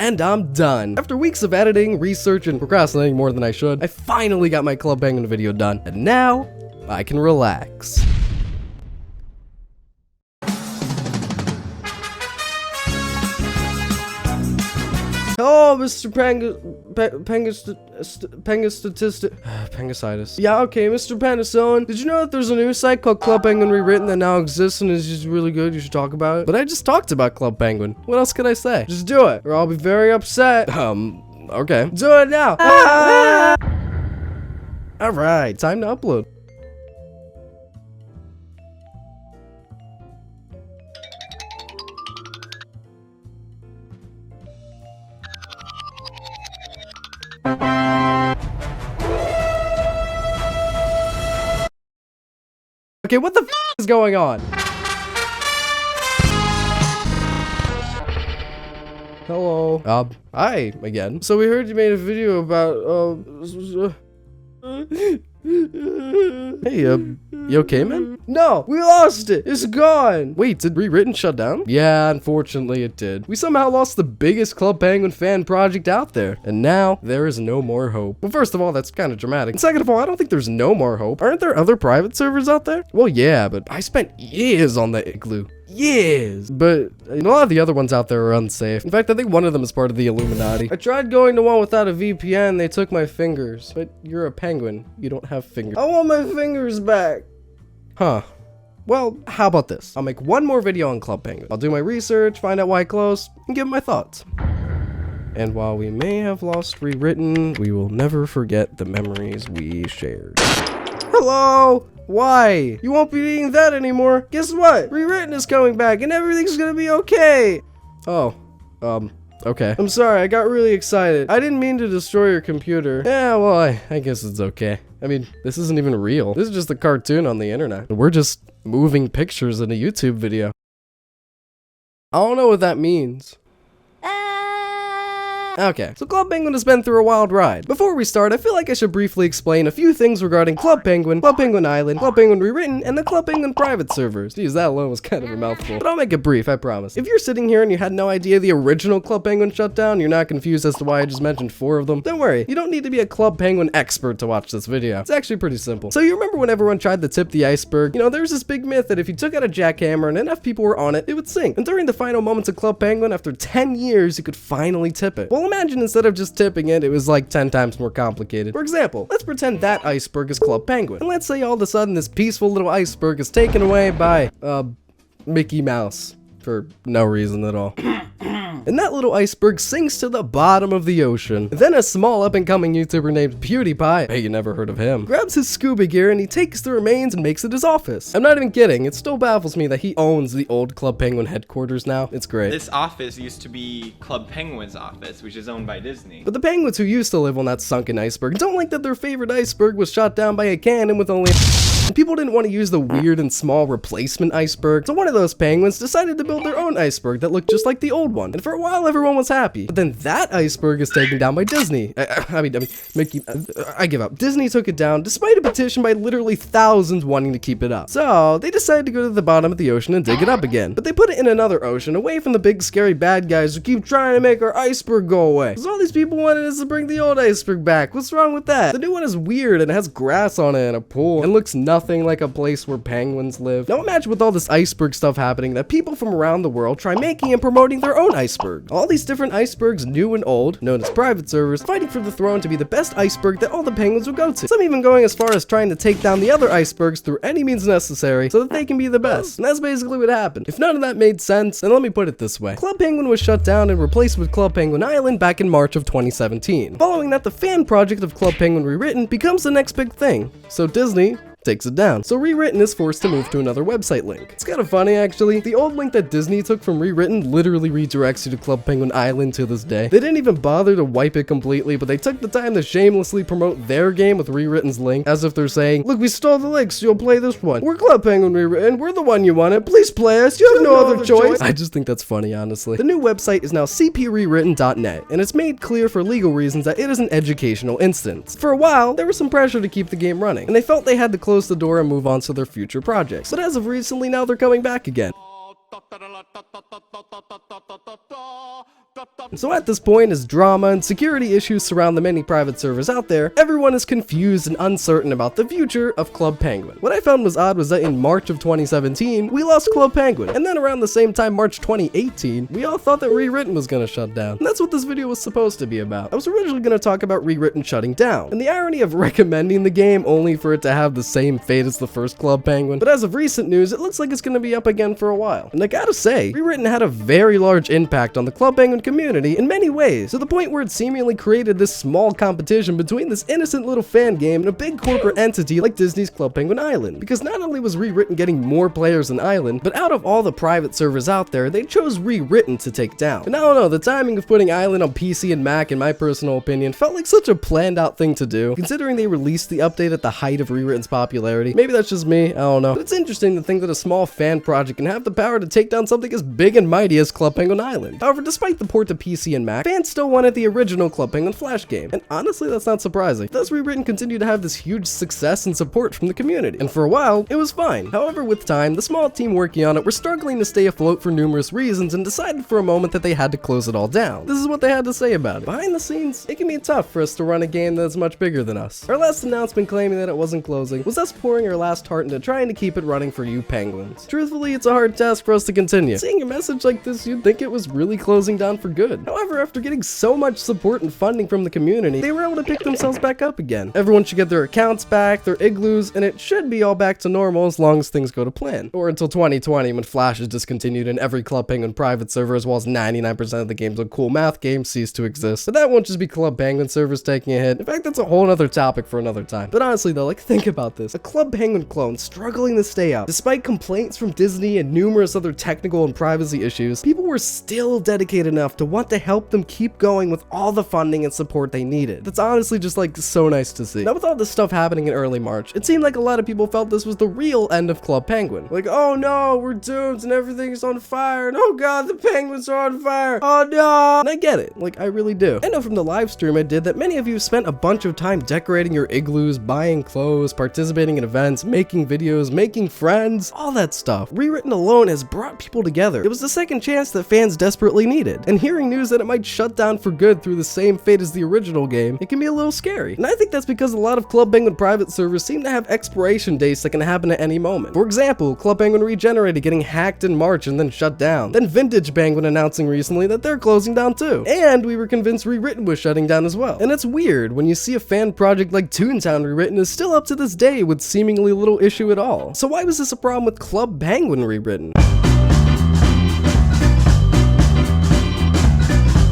and I'm done. After weeks of editing, research, and procrastinating more than I should, I finally got my Club Penguin video done, and now I can relax. Oh, Mr. Pengicitis. Yeah, okay, Mr. Penicillin. Did you know that there's a new site called Club Penguin Rewritten that now exists and is just really good? You should talk about it. But I just talked about Club Penguin. What else can I say? Just do it, or I'll be very upset. Okay. Do it now. Alright, time to upload. Okay, what the f is going on? Hello. Hi again. So we heard you made a video about, Hey, you okay, man? No, we lost it. It's gone. Wait, did Rewritten shut down? Yeah, unfortunately it did. We somehow lost the biggest Club Penguin fan project out there. And now there is no more hope. Well, first of all, that's kind of dramatic. And second of all, I don't think there's no more hope. Aren't there other private servers out there? Well, yeah, but I spent years on the Igloo. Years. But a lot of the other ones out there are unsafe. In fact, I think one of them is part of the Illuminati. I tried going to one without a VPN. They took my fingers. But you're a penguin. You don't have fingers. I want my fingers back. Huh. Well, how about this? I'll make one more video on Club Penguin. I'll do my research, find out why it closed, and give my thoughts. And while we may have lost Rewritten, we will never forget the memories we shared. Hello? Why? You won't be eating that anymore. Guess what? Rewritten is coming back and everything's gonna be okay. Oh, okay. I'm sorry, I got really excited. I didn't mean to destroy your computer. Yeah, well, I guess it's okay. I mean, this isn't even real. This is just a cartoon on the internet. We're just moving pictures in a YouTube video. I don't know what that means. Okay, so Club Penguin has been through a wild ride. Before we start, I feel like I should briefly explain a few things regarding Club Penguin Island, Club Penguin Rewritten, and the Club Penguin private servers. Geez, that alone was kind of a mouthful. But I'll make it brief, I promise. If you're sitting here and you had no idea the original Club Penguin shut down, you're not confused as to why I just mentioned 4 of them, don't worry, you don't need to be a Club Penguin expert to watch this video. It's actually pretty simple. So you remember when everyone tried to tip the iceberg? You know, there's this big myth that if you took out a jackhammer and enough people were on it, it would sink. And during the final moments of Club Penguin, after 10 years, you could finally tip it. Well, imagine instead of just tipping it, it was like 10 times more complicated. For example, let's pretend that iceberg is Club Penguin. And let's say all of a sudden this peaceful little iceberg is taken away by, Mickey Mouse. For no reason at all. And that little iceberg sinks to the bottom of the ocean. Then a small up-and-coming YouTuber named PewDiePie, hey, you never heard of him, grabs his scuba gear and he takes the remains and makes it his office. I'm not even kidding, it still baffles me that he owns the old Club Penguin headquarters now. It's great. This office used to be Club Penguin's office, which is owned by Disney. But the penguins who used to live on that sunken iceberg don't like that their favorite iceberg was shot down by a cannon with only... People didn't want to use the weird and small replacement iceberg, so one of those penguins decided to build their own iceberg that looked just like the old one. And for a while, everyone was happy. But then that iceberg is taken down by Disney. I mean, Mickey, I give up. Disney took it down despite a petition by literally thousands wanting to keep it up. So they decided to go to the bottom of the ocean and dig it up again. But they put it in another ocean, away from the big scary bad guys who keep trying to make our iceberg go away. Because all these people wanted us to bring the old iceberg back. What's wrong with that? The new one is weird and it has grass on it and a pool and looks nothing like a place where penguins live. Now imagine with all this iceberg stuff happening that people from around the world try making and promoting their own iceberg. All these different icebergs, new and old, known as private servers, fighting for the throne to be the best iceberg that all the penguins will go to. Some even going as far as trying to take down the other icebergs through any means necessary so that they can be the best. And that's basically what happened. If none of that made sense, then let me put it this way. Club Penguin was shut down and replaced with Club Penguin Island back in March of 2017. Following that, the fan project of Club Penguin Rewritten becomes the next big thing. So Disney takes it down. So Rewritten is forced to move to another website link. It's kind of funny actually. The old link that Disney took from Rewritten literally redirects you to Club Penguin Island to this day. They didn't even bother to wipe it completely, but they took the time to shamelessly promote their game with Rewritten's link, as if they're saying, look, we stole the link, so you'll play this one. We're Club Penguin Rewritten, we're the one you wanted, please play us, you have no other choice. I just think that's funny, honestly. The new website is now cprewritten.net, and it's made clear for legal reasons that it is an educational instance. For a while, there was some pressure to keep the game running, and they felt they had to close the door and move on to their future projects. But as of recently, now they're coming back again. So at this point, as drama and security issues surround the many private servers out there, everyone is confused and uncertain about the future of Club Penguin. What I found was odd was that in March of 2017, we lost Club Penguin, and then around the same time, March 2018, we all thought that Rewritten was gonna shut down. And that's what this video was supposed to be about. I was originally gonna talk about Rewritten shutting down, and the irony of recommending the game only for it to have the same fate as the first Club Penguin. But as of recent news, it looks like it's gonna be up again for a while. And I gotta say, Rewritten had a very large impact on the Club Penguin community in many ways, to the point where it seemingly created this small competition between this innocent little fan game and a big corporate entity like Disney's Club Penguin Island. Because not only was Rewritten getting more players than Island, but out of all the private servers out there, they chose Rewritten to take down. And I don't know, the timing of putting Island on PC and Mac, in my personal opinion, felt like such a planned out thing to do, considering they released the update at the height of Rewritten's popularity. Maybe that's just me, I don't know. But it's interesting to think that a small fan project can have the power to take down something as big and mighty as Club Penguin Island. However, despite the port to PC and Mac, fans still wanted the original Club Penguin Flash game, and honestly that's not surprising. Thus Rewritten continued to have this huge success and support from the community, and for a while, it was fine. However, with time, the small team working on it were struggling to stay afloat for numerous reasons and decided for a moment that they had to close it all down. This is what they had to say about it. Behind the scenes, it can be tough for us to run a game that's much bigger than us. Our last announcement claiming that it wasn't closing was us pouring our last heart into trying to keep it running for you penguins. Truthfully, it's a hard task for us to continue. Seeing a message like this, you'd think it was really closing down for good. However, after getting so much support and funding from the community, they were able to pick themselves back up again. Everyone should get their accounts back, their igloos, and it should be all back to normal as long as things go to plan. Or until 2020 when Flash is discontinued and every Club Penguin private server as well as 99% of the games on Cool Math games cease to exist. But that won't just be Club Penguin servers taking a hit. In fact, that's a whole other topic for another time. But honestly though, like think about this. A Club Penguin clone struggling to stay out. Despite complaints from Disney and numerous other technical and privacy issues, people were still dedicated enough to want to help them keep going with all the funding and support they needed. That's honestly just like so nice to see. Now with all this stuff happening in early March, it seemed like a lot of people felt this was the real end of Club Penguin. Like, oh no, we're doomed and everything's on fire, and oh god, the penguins are on fire, oh no. And I get it, like I really do. I know from the live stream I did that many of you spent a bunch of time decorating your igloos, buying clothes, participating in events, making videos, making friends, all that stuff. Rewritten alone has brought people together. It was the second chance that fans desperately needed, and hearing news that it might shut down for good through the same fate as the original game, it can be a little scary. And I think that's because a lot of Club Penguin private servers seem to have expiration dates that can happen at any moment. For example, Club Penguin Regenerated getting hacked in March and then shut down. Then Vintage Penguin announcing recently that they're closing down too. And we were convinced Rewritten was shutting down as well. And it's weird when you see a fan project like Toontown Rewritten is still up to this day with seemingly little issue at all. So why was this a problem with Club Penguin Rewritten?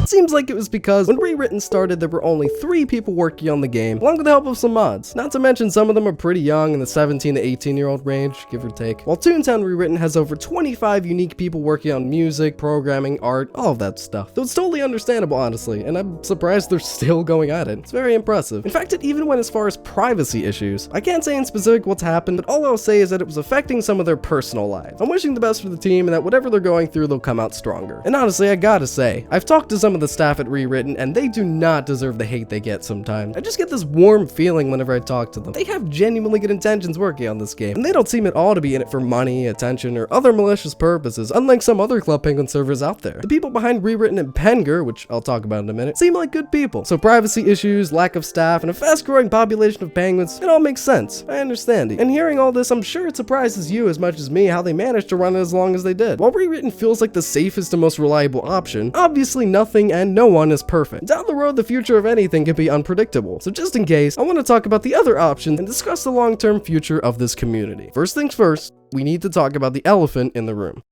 Seems like it was because when Rewritten started, there were only 3 people working on the game, along with the help of some mods. Not to mention some of them are pretty young in the 17 to 18-year-old range, give or take. While Toontown Rewritten has over 25 unique people working on music, programming, art, all of that stuff. So it's totally understandable, honestly, and I'm surprised they're still going at it. It's very impressive. In fact, it even went as far as privacy issues. I can't say in specific what's happened, but all I'll say is that it was affecting some of their personal lives. I'm wishing the best for the team and that whatever they're going through, they'll come out stronger. And honestly, I gotta say, I've talked to some of the staff at Rewritten, and they do not deserve the hate they get sometimes. I just get this warm feeling whenever I talk to them. They have genuinely good intentions working on this game, and they don't seem at all to be in it for money, attention, or other malicious purposes, unlike some other Club Penguin servers out there. The people behind Rewritten and Penger, which I'll talk about in a minute, seem like good people. So privacy issues, lack of staff, and a fast-growing population of penguins, it all makes sense. I understand it. And hearing all this, I'm sure it surprises you as much as me how they managed to run it as long as they did. While Rewritten feels like the safest and most reliable option, obviously nothing and no one is perfect. Down the road, the future of anything can be unpredictable. So just in case, I want to talk about the other options and discuss the long-term future of this community. First things first, we need to talk about the elephant in the room.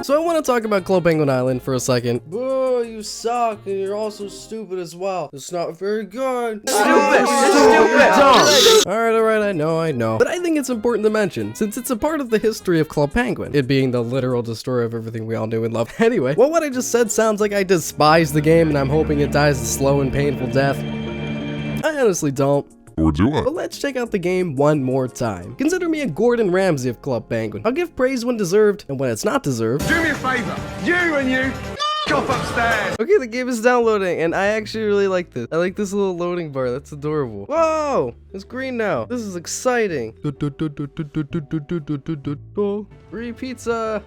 So I want to talk about Club Penguin Island for a second. Boo, you suck, and you're also stupid as well. It's not very good. Stupid! Alright, I know. But I think it's important to mention, since it's a part of the history of Club Penguin, it being the literal destroyer of everything we all knew and loved. Anyway, well, what I just said sounds like I despise the game and I'm hoping it dies a slow and painful death. I honestly don't. Or do I? But let's check out the game one more time. Consider me a Gordon Ramsay of Club Penguin. I'll give praise when deserved, and when it's not deserved, do me a favor, you off upstairs. Okay, the game is downloading, and I actually really like this. I like this little loading bar. That's adorable. Whoa! It's green now. This is exciting. Free pizza.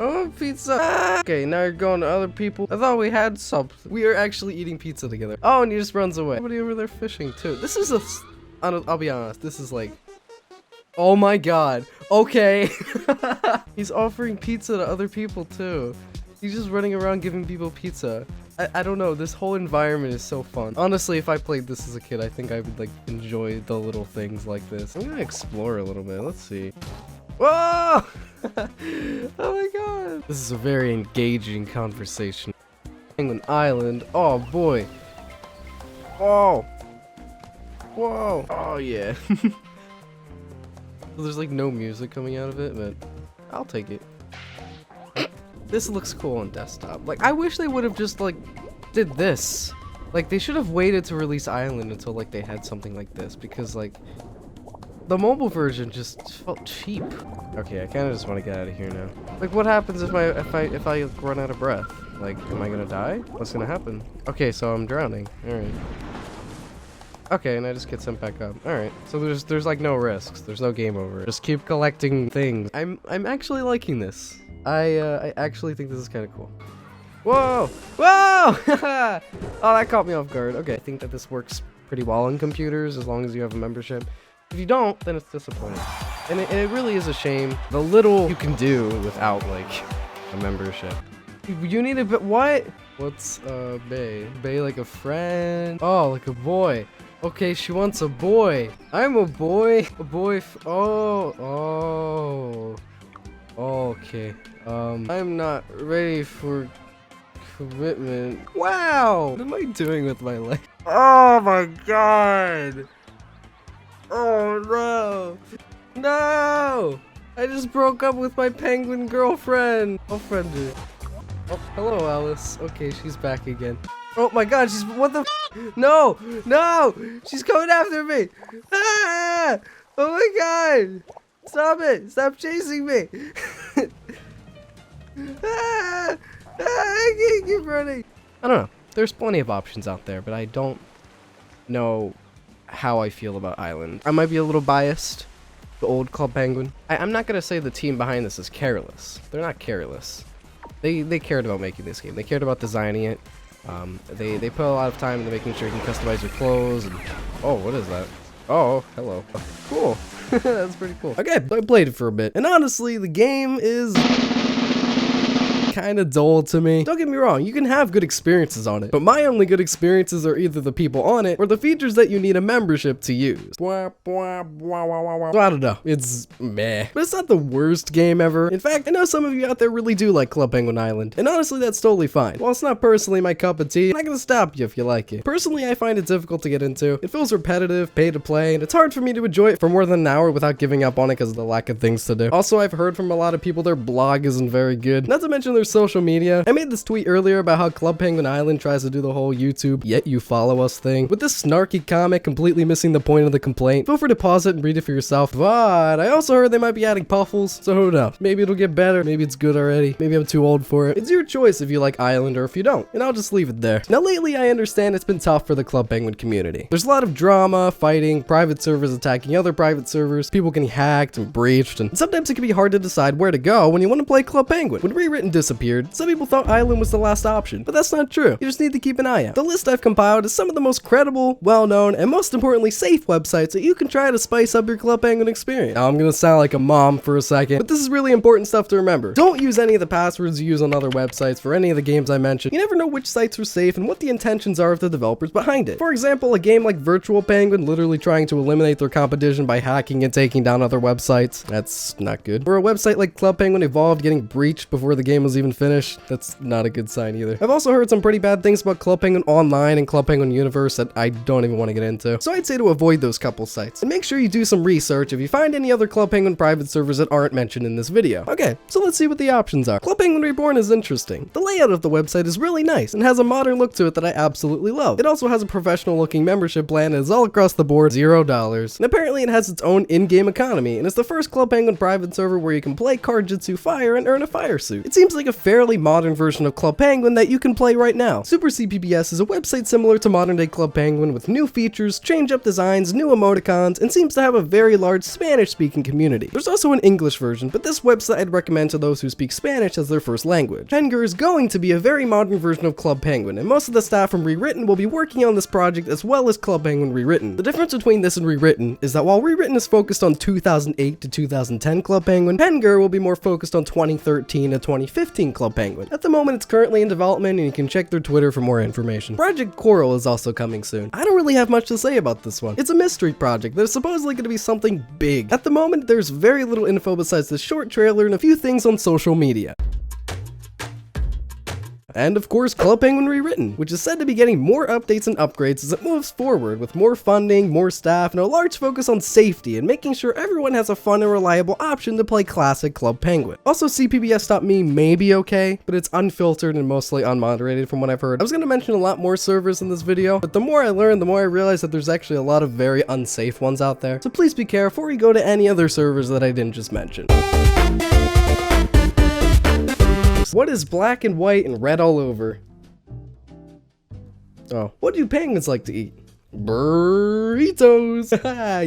Oh, pizza. Ah. Okay, now you're going to other people. I thought we had something. We are actually eating pizza together. Oh, and he just runs away. Somebody over there fishing too. This is I'll be honest. This is like, oh my god. Okay. He's offering pizza to other people too. He's just running around giving people pizza. I don't know. This whole environment is so fun. Honestly, if I played this as a kid, I think I would like enjoy the little things like this. I'm gonna explore a little bit. Let's see. Whoa! Oh my god. This is a very engaging conversation. Penguin Island. Oh boy. Oh. Whoa. Oh yeah. There's like no music coming out of it, but I'll take it. This looks cool on desktop. Like, I wish they would have just like did this. Like, they should have waited to release Island until like they had something like this, because like the mobile version just felt cheap. Okay, I kind of just want to get out of here now. Like, what happens if I run out of breath? Like, am I gonna die? What's gonna happen? Okay, so I'm drowning. All right. Okay, and I just get sent back up. All right. So there's like no risks. There's no game over. Just keep collecting things. I'm actually liking this. I actually think this is kind of cool. Whoa! Whoa! Oh, that caught me off guard. Okay, I think that this works pretty well on computers as long as you have a membership. If you don't, then it's disappointing. And it really is a shame. The little you can do without, like, a membership. You need a bit. What? What's, Bay? Bay like a friend? Oh, like a boy. Okay, she wants a boy. I'm a boy. A boy. Oh. Okay. I'm not ready for commitment. Wow! What am I doing with my life? Oh my god! Oh no! No! I just broke up with my penguin girlfriend. I'll friend her. Oh, hello, Alice. Okay, she's back again. Oh my god, she's. What the? No! No! She's coming after me! Ah! Oh my god! Stop it! Stop chasing me! I can't keep running. I don't know. There's plenty of options out there, but I don't know how I feel about Island. I might be a little biased. The old Club Penguin. I'm not gonna say the team behind this is careless. They're not careless. They cared about making this game. They cared about designing it. They put a lot of time into making sure you can customize your clothes. And oh, what is that? Oh, hello. Cool. That's pretty cool. Okay, I played it for a bit, and honestly, the game is kind of dull to me. Don't get me wrong, you can have good experiences on it, but my only good experiences are either the people on it or the features that you need a membership to use. So I don't know, it's meh. But it's not the worst game ever. In fact, I know some of you out there really do like Club Penguin Island, and honestly, that's totally fine. While it's not personally my cup of tea, I'm not gonna stop you if you like it. Personally, I find it difficult to get into. It feels repetitive, pay to play, and it's hard for me to enjoy it for more than an hour without giving up on it because of the lack of things to do. Also, I've heard from a lot of people their blog isn't very good. Not to mention their social media. I made this tweet earlier about how Club Penguin Island tries to do the whole YouTube yet you follow us thing. With this snarky comment completely missing the point of the complaint, feel free to pause it and read it for yourself. But I also heard they might be adding puffles, so who knows? Maybe it'll get better, maybe it's good already, maybe I'm too old for it. It's your choice if you like Island or if you don't, and I'll just leave it there. Now lately I understand it's been tough for the Club Penguin community. There's a lot of drama, fighting, private servers attacking other private servers, people getting hacked and breached, and sometimes it can be hard to decide where to go when you want to play Club Penguin. When Rewritten disappeared, some people thought Island was the last option, but that's not true. You just need to keep an eye out. The list I've compiled is some of the most credible, well-known, and most importantly safe websites that you can try to spice up your Club Penguin experience. Now I'm gonna sound like a mom for a second, but this is really important stuff to remember. Don't use any of the passwords you use on other websites for any of the games I mentioned. You never know which sites are safe and what the intentions are of the developers behind it. For example, a game like Virtual Penguin literally trying to eliminate their competition by hacking and taking down other websites. That's not good. Or a website like Club Penguin Evolved getting breached before the game was even finished. That's not a good sign either. I've also heard some pretty bad things about Club Penguin Online and Club Penguin Universe that I don't even want to get into. So I'd say to avoid those couple sites. And make sure you do some research if you find any other Club Penguin private servers that aren't mentioned in this video. Okay, so let's see what the options are. Club Penguin Reborn is interesting. The layout of the website is really nice and has a modern look to it that I absolutely love. It also has a professional looking membership plan and is all across the board $0. And apparently it has its own in-game economy and it's the first Club Penguin private server where you can play Card Jitsu Fire and earn a fire suit. It seems like a fairly modern version of Club Penguin that you can play right now. SuperCPPS is a website similar to modern day Club Penguin with new features, change-up designs, new emoticons, and seems to have a very large Spanish-speaking community. There's also an English version, but this website I'd recommend to those who speak Spanish as their first language. Penguin is going to be a very modern version of Club Penguin, and most of the staff from Rewritten will be working on this project as well as Club Penguin Rewritten. The difference between this and Rewritten is that while Rewritten is focused on 2008 to 2010 Club Penguin, Penguin will be more focused on 2013 to 2015 Club Penguin. At the moment, it's currently in development, and you can check their Twitter for more information. Project Coral is also coming soon. I don't really have much to say about this one. It's a mystery project that is supposedly going to be something big. At the moment, there's very little info besides the short trailer and a few things on social media. And of course, Club Penguin Rewritten, which is said to be getting more updates and upgrades as it moves forward with more funding, more staff, and a large focus on safety and making sure everyone has a fun and reliable option to play classic Club Penguin. Also, CPPS.me may be okay, but it's unfiltered and mostly unmoderated from what I've heard. I was going to mention a lot more servers in this video, but the more I learn, the more I realize that there's actually a lot of very unsafe ones out there. So please be careful before you go to any other servers that I didn't just mention. What is black and white and red all over? Oh, what do penguins like to eat? Burritos!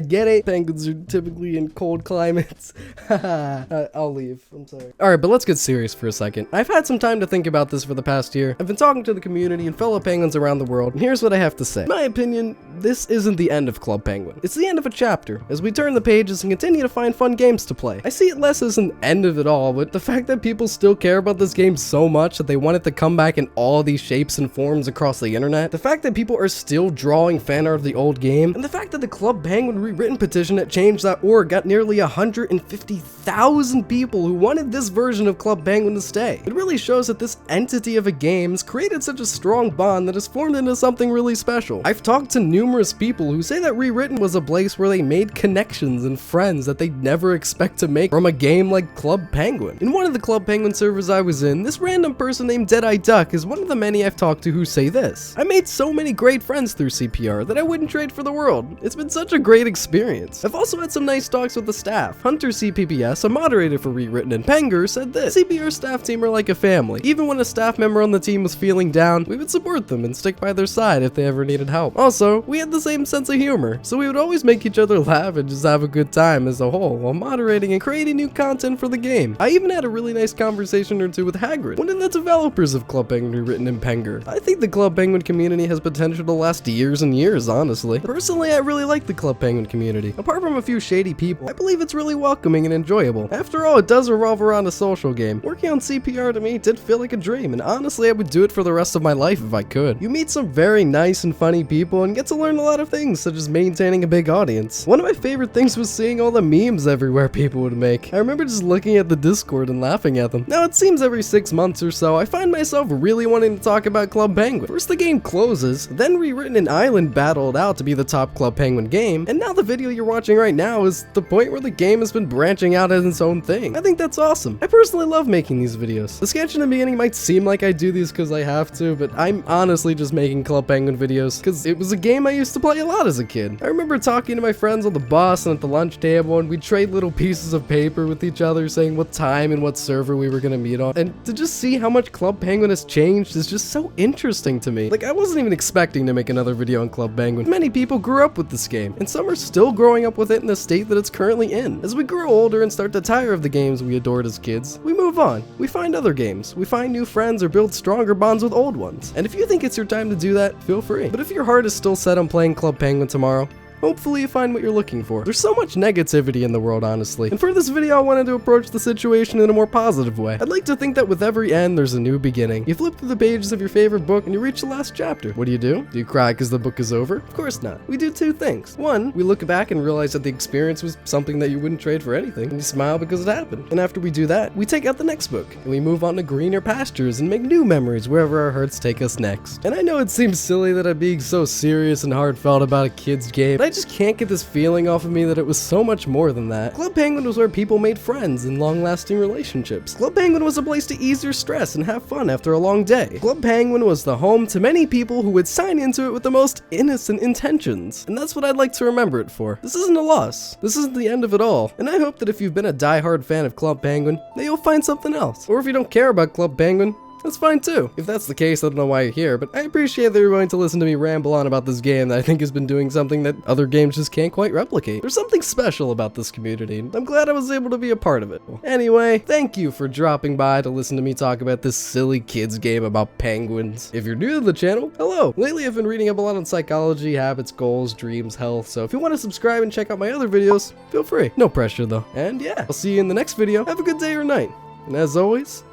Get it? Penguins are typically in cold climates. I'll leave. I'm sorry. Alright, but let's get serious for a second. I've had some time to think about this for the past year. I've been talking to the community and fellow penguins around the world, and here's what I have to say. In my opinion, this isn't the end of Club Penguin. It's the end of a chapter, as we turn the pages and continue to find fun games to play. I see it less as an end of it all, but the fact that people still care about this game so much that they want it to come back in all these shapes and forms across the internet, the fact that people are still drawing fan art of the old game, and the fact that the Club Penguin Rewritten petition at change.org got nearly 150,000 people who wanted this version of Club Penguin to stay. It really shows that this entity of a game has created such a strong bond that has formed into something really special. I've talked to numerous people who say that Rewritten was a place where they made connections and friends that they'd never expect to make from a game like Club Penguin. In one of the Club Penguin servers I was in, this random person named Deadeye Duck is one of the many I've talked to who say this. I made so many great friends through CPR that I wouldn't trade for the world. It's been such a great experience. I've also had some nice talks with the staff. HunterCPPS, a moderator for Rewritten, and Penguin said this: CPR staff team are like a family. Even when a staff member on the team was feeling down, we would support them and stick by their side if they ever needed help. Also, we had the same sense of humor, so we would always make each other laugh and just have a good time as a whole while moderating and creating new content for the game. I even had a really nice conversation or two with Hagrid, one of the developers of Club Penguin Rewritten and Penguin. I think the Club Penguin community has potential to last years and years, honestly. Personally, I really like the Club Penguin community. Apart from a few shady people, I believe it's really welcoming and enjoyable. After all, it does revolve around a social game. Working on CPR to me did feel like a dream, and honestly, I would do it for the rest of my life if I could. You meet some very nice and funny people and get to learn a lot of things, such as maintaining a big audience. One of my favorite things was seeing all the memes everywhere people would make. I remember just looking at the Discord and laughing at them. Now, it seems every 6 months or so, I find myself really wanting to talk about Club Penguin. First the game closes, then Rewritten and Island battled out to be the top Club Penguin game, and now the video you're watching right now is the point where the game has been branching out as its own thing. I think that's awesome. I personally love making these videos. The sketch in the beginning might seem like I do these because I have to, but I'm honestly just making Club Penguin videos because it was a game I used to play a lot as a kid. I remember talking to my friends on the bus and at the lunch table, and we'd trade little pieces of paper with each other saying what time and what server we were gonna meet on, and to just see how much Club Penguin has changed is just so interesting to me. Like, I wasn't even expecting to make another video on Club Penguin. Many people grew up with this game, and some are still growing up with it in the state that it's currently in. As we grow older and start to tire of the games we adored as kids, we move on. We find other games, we find new friends, or build stronger bonds with old ones. And if you think it's your time to do that, feel free. But if your heart is still set on playing Club Penguin tomorrow, hopefully you find what you're looking for. There's so much negativity in the world, honestly. And for this video, I wanted to approach the situation in a more positive way. I'd like to think that with every end, there's a new beginning. You flip through the pages of your favorite book and you reach the last chapter. What do? Do you cry because the book is over? Of course not. We do two things. One, we look back and realize that the experience was something that you wouldn't trade for anything, and you smile because it happened. And after we do that, we take out the next book, and we move on to greener pastures and make new memories wherever our hearts take us next. And I know it seems silly that I'm being so serious and heartfelt about a kid's game, but I just can't get this feeling off of me that it was so much more than that. Club Penguin was where people made friends and long-lasting relationships. Club Penguin was a place to ease your stress and have fun after a long day. Club Penguin was the home to many people who would sign into it with the most innocent intentions. And that's what I'd like to remember it for. This isn't a loss. This isn't the end of it all. And I hope that if you've been a die-hard fan of Club Penguin, that you'll find something else. Or if you don't care about Club Penguin, that's fine too. If that's the case, I don't know why you're here, but I appreciate that you're willing to listen to me ramble on about this game that I think has been doing something that other games just can't quite replicate. There's something special about this community, and I'm glad I was able to be a part of it. Anyway, thank you for dropping by to listen to me talk about this silly kids game about penguins. If you're new to the channel, hello. Lately I've been reading up a lot on psychology, habits, goals, dreams, health, so if you want to subscribe and check out my other videos, feel free. No pressure though. And yeah, I'll see you in the next video. Have a good day or night. And as always,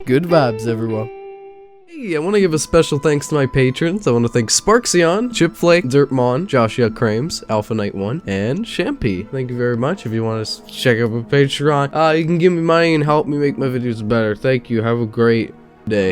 good vibes, everyone. Hey, I want to give a special thanks to my patrons. I want to thank Sparkcion, Chipflake, derpmawn, Joshua Crames, Alpha Knight 1, and Shampee. Thank you very much. If you want to check out my Patreon, you can give me money and help me make my videos better. Thank you. Have a great day.